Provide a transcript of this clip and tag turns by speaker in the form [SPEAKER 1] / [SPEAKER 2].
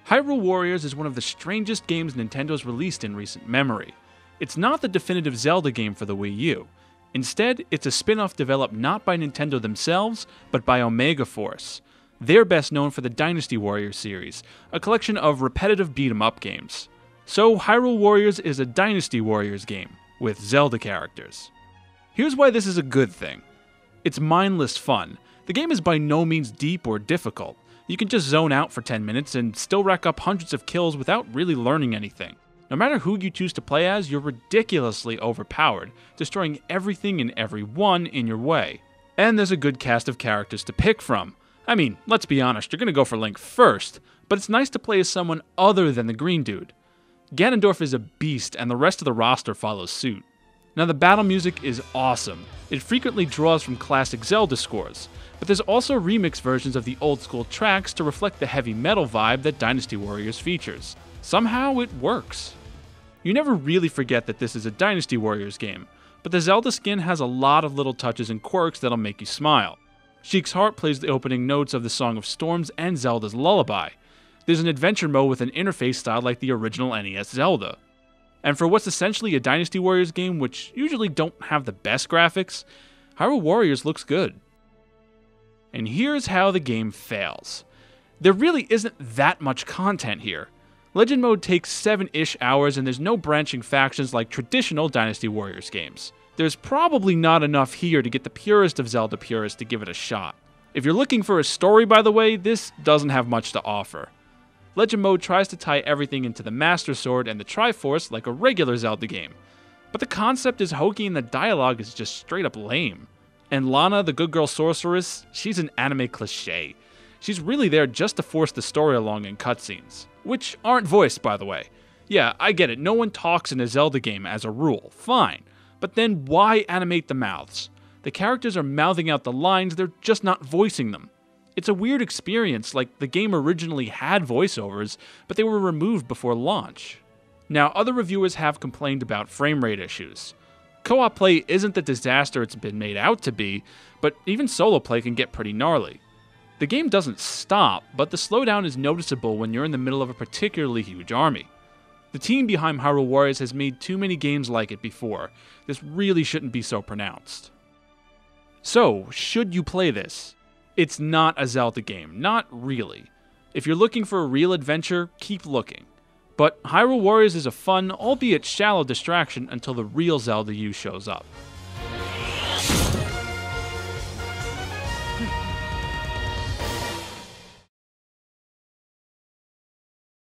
[SPEAKER 1] Hyrule Warriors is one of the strangest games Nintendo's released in recent memory. It's not the definitive Zelda game for the Wii U. Instead, it's a spin-off developed not by Nintendo themselves, but by Omega Force. They're best known for the Dynasty Warriors series, a collection of repetitive beat-em-up games. So Hyrule Warriors is a Dynasty Warriors game, with Zelda characters. Here's why this is a good thing. It's mindless fun. The game is by no means deep or difficult. You can just zone out for 10 minutes and still rack up hundreds of kills without really learning anything. No matter who you choose to play as, you're ridiculously overpowered, destroying everything and everyone in your way. And there's a good cast of characters to pick from. I mean, let's be honest, you're gonna go for Link first, but it's nice to play as someone other than the green dude. Ganondorf is a beast, and the rest of the roster follows suit. Now, the battle music is awesome. It frequently draws from classic Zelda scores, but there's also remix versions of the old school tracks to reflect the heavy metal vibe that Dynasty Warriors features. Somehow it works. You never really forget that this is a Dynasty Warriors game, but the Zelda skin has a lot of little touches and quirks that'll make you smile. Sheik's Heart plays the opening notes of the Song of Storms and Zelda's Lullaby. There's an adventure mode with an interface styled like the original NES Zelda. And for what's essentially a Dynasty Warriors game, which usually don't have the best graphics, Hyrule Warriors looks good. And here's how the game fails. There really isn't that much content here. Legend Mode takes 7-ish hours and there's no branching factions like traditional Dynasty Warriors games. There's probably not enough here to get the purest of Zelda purists to give it a shot. If you're looking for a story, by the way, this doesn't have much to offer. Legend Mode tries to tie everything into the Master Sword and the Triforce like a regular Zelda game. But the concept is hokey and the dialogue is just straight up lame. And Lana, the good girl sorceress, she's an anime cliché. She's really there just to force the story along in cutscenes. Which aren't voiced, by the way. Yeah, I get it, no one talks in a Zelda game as a rule, fine. But then why animate the mouths? The characters are mouthing out the lines, they're just not voicing them. It's a weird experience, like the game originally had voiceovers, but they were removed before launch. Now, other reviewers have complained about framerate issues. Co-op play isn't the disaster it's been made out to be, but even solo play can get pretty gnarly. The game doesn't stop, but the slowdown is noticeable when you're in the middle of a particularly huge army. The team behind Hyrule Warriors has made too many games like it before. This really shouldn't be so pronounced. So, should you play this? It's not a Zelda game, not really. If you're looking for a real adventure, keep looking. But Hyrule Warriors is a fun, albeit shallow distraction until the real Zelda U shows up.